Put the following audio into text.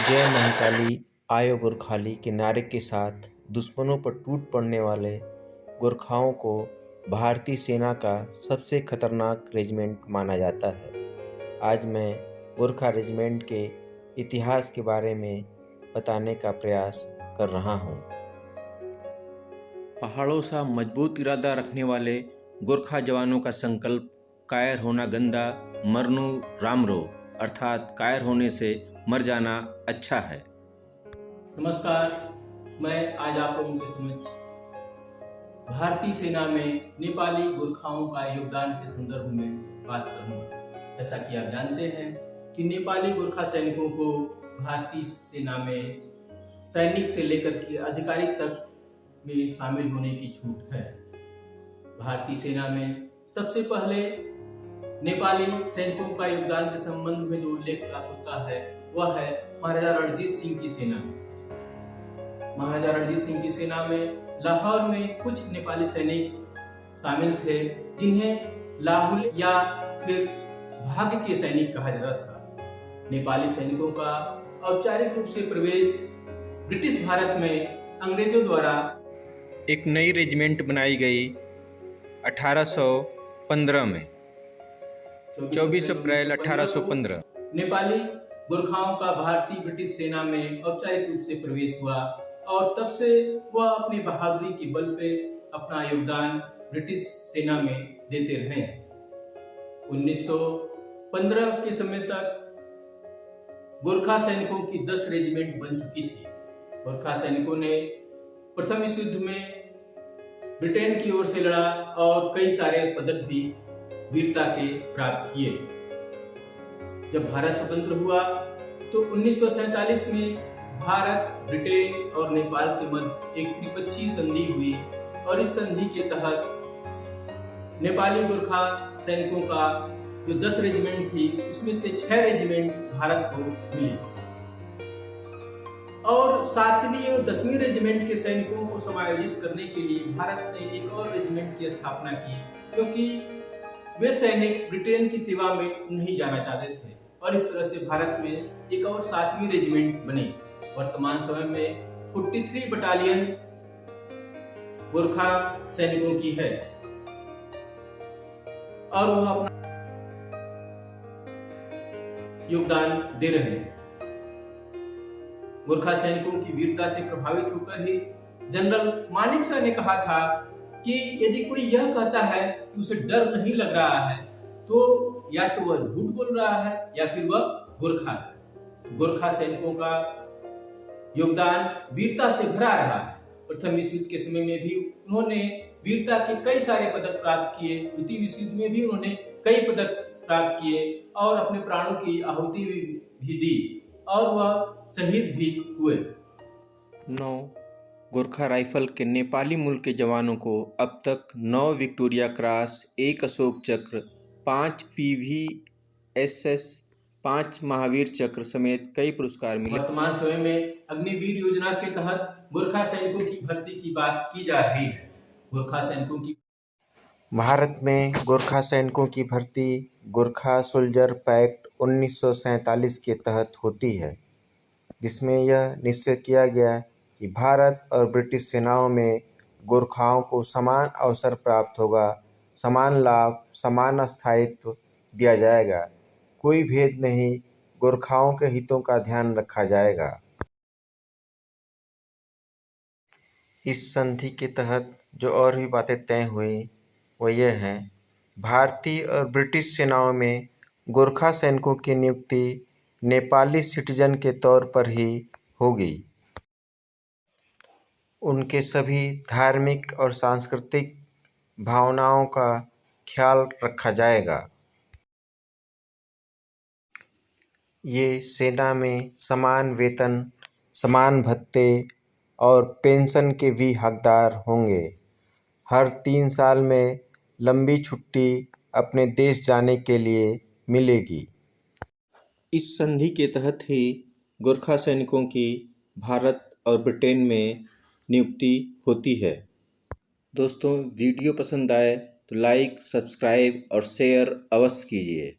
जय महाकाली आयो गोरखाली के नारे के साथ दुश्मनों पर टूट पड़ने वाले गोरखाओं को भारतीय सेना का सबसे खतरनाक रेजिमेंट माना जाता है। आज मैं गोरखा रेजिमेंट के इतिहास के बारे में बताने का प्रयास कर रहा हूँ। पहाड़ों सा मजबूत इरादा रखने वाले गोरखा जवानों का संकल्प कायर होना गंदा मरनू रामरो अर्थात कायर होने से मर जाना अच्छा है। नमस्कार, मैं आज आप लोगों के समक्ष भारतीय सेना में नेपाली गोरखाओं का योगदान के संदर्भ में बात करूंगा। जैसा कि आप जानते हैं कि नेपाली गोरखा सैनिकों को भारतीय सेना में सैनिक से लेकर के अधिकारी तक में शामिल होने की छूट है। भारतीय सेना में सबसे पहले नेपाली सैनिकों का योगदान के संबंध में जो उल्लेख प्राप्त होता है वह है महाराजा रणजीत सिंह की सेना में। महाराजा रणजीत सिंह की सेना में लाहौर में कुछ नेपाली सैनिक शामिल थे जिन्हें लाहुल या फिर भाग्य के सैनिक कहा जाता था। नेपाली सैनिकों का औपचारिक रूप से प्रवेश ब्रिटिश भारत में अंग्रेजों द्वारा एक नई रेजिमेंट बनाई गई 1815 में 24 अप्रैल 1815 नेपाली गोरखाओं का भारतीय ब्रिटिश सेना में औपचारिक रूप से प्रवेश हुआ और तब से वह अपनी बहादुरी के बल पे अपना योगदान ब्रिटिश सेना में देते रहे। 1915 के समय तक गोरखा सैनिकों की 10 रेजिमेंट बन चुकी थी। गोरखा सैनिकों ने प्रथम विश्व युद्ध में ब्रिटेन की ओर से लड़ा और कई सारे पदक भी वीरता के प्राप्त किए। जब भारत स्वतंत्र हुआ तो 1947 में भारत, ब्रिटेन और नेपाल के मध्य एक त्रिपक्षीय संधि हुई और इस संधि के तहत नेपाली गोरखा सैनिकों का जो 10 रेजिमेंट थी उसमें से 6 रेजिमेंट भारत को मिली और 7वीं और 10वीं रेजिमेंट के सैनिकों को समायोजित करने के लिए भारत ने एक और रेजिमेंट की स्थापना की, क्योंकि वे सैनिक ब्रिटेन की सेवा में नहीं जाना चाहते थे और इस तरह से भारत में एक और 7वीं रेजिमेंट बनी। वर्तमान समय में 43 बटालियन गोरखा सैनिकों की है और वह अपना योगदान दे रहे हैं। गोरखा सैनिकों की वीरता से प्रभावित होकर ही जनरल मानेक शॉ ने कहा था कि यदि कोई यह कहता है कि उसे डर नहीं लग रहा है तो या तो वह झूठ बोल रहा है या फिर वह गोरखा है। गोरखा सैनिकों का योगदान वीरता से भरा रहा है। प्रथम विश्व युद्ध के समय में भी उन्होंने वीरता के कई सारे पदक प्राप्त किए। द्वितीय विश्व युद्ध में भी उन्होंने कई पदक प्राप्त किए और अपने प्राणों की आहुति भी दी और वह शहीद भी हुए। 9 गोरखा राइफल के नेपाली मूल के जवानों को अब तक 9 विक्टोरिया क्रॉस, 1 अशोक चक्र, 5 PVSS, 5 महावीर चक्र समेत कई पुरस्कार मिले। वर्तमान समय में अग्निवीर योजना के तहत गोरखा सैनिकों की भर्ती की बात की जा रही है। गोरखा सैनिकों की भारत में गोरखा सैनिकों की भर्ती गोरखा सोल्जर पैक्ट 1947 के तहत होती है, जिसमें यह निश्चय किया गया कि भारत और ब्रिटिश सेनाओं में गोरखाओं को समान अवसर प्राप्त होगा, समान लाभ, समान स्थायित्व दिया जाएगा, कोई भेद नहीं, गोरखाओं के हितों का ध्यान रखा जाएगा। इस संधि के तहत जो और भी बातें तय हुई वो ये हैं: भारतीय और ब्रिटिश सेनाओं में गोरखा सैनिकों की नियुक्ति नेपाली सिटीजन के तौर पर ही होगी। उनके सभी धार्मिक और सांस्कृतिक भावनाओं का ख्याल रखा जाएगा। ये सेना में समान वेतन, समान भत्ते और पेंशन के भी हकदार होंगे। हर 3 साल में लंबी छुट्टी अपने देश जाने के लिए मिलेगी। इस संधि के तहत ही गोरखा सैनिकों की भारत और ब्रिटेन में नियुक्ति होती है। दोस्तों, वीडियो पसंद आए तो लाइक, सब्सक्राइब और शेयर अवश्य कीजिए।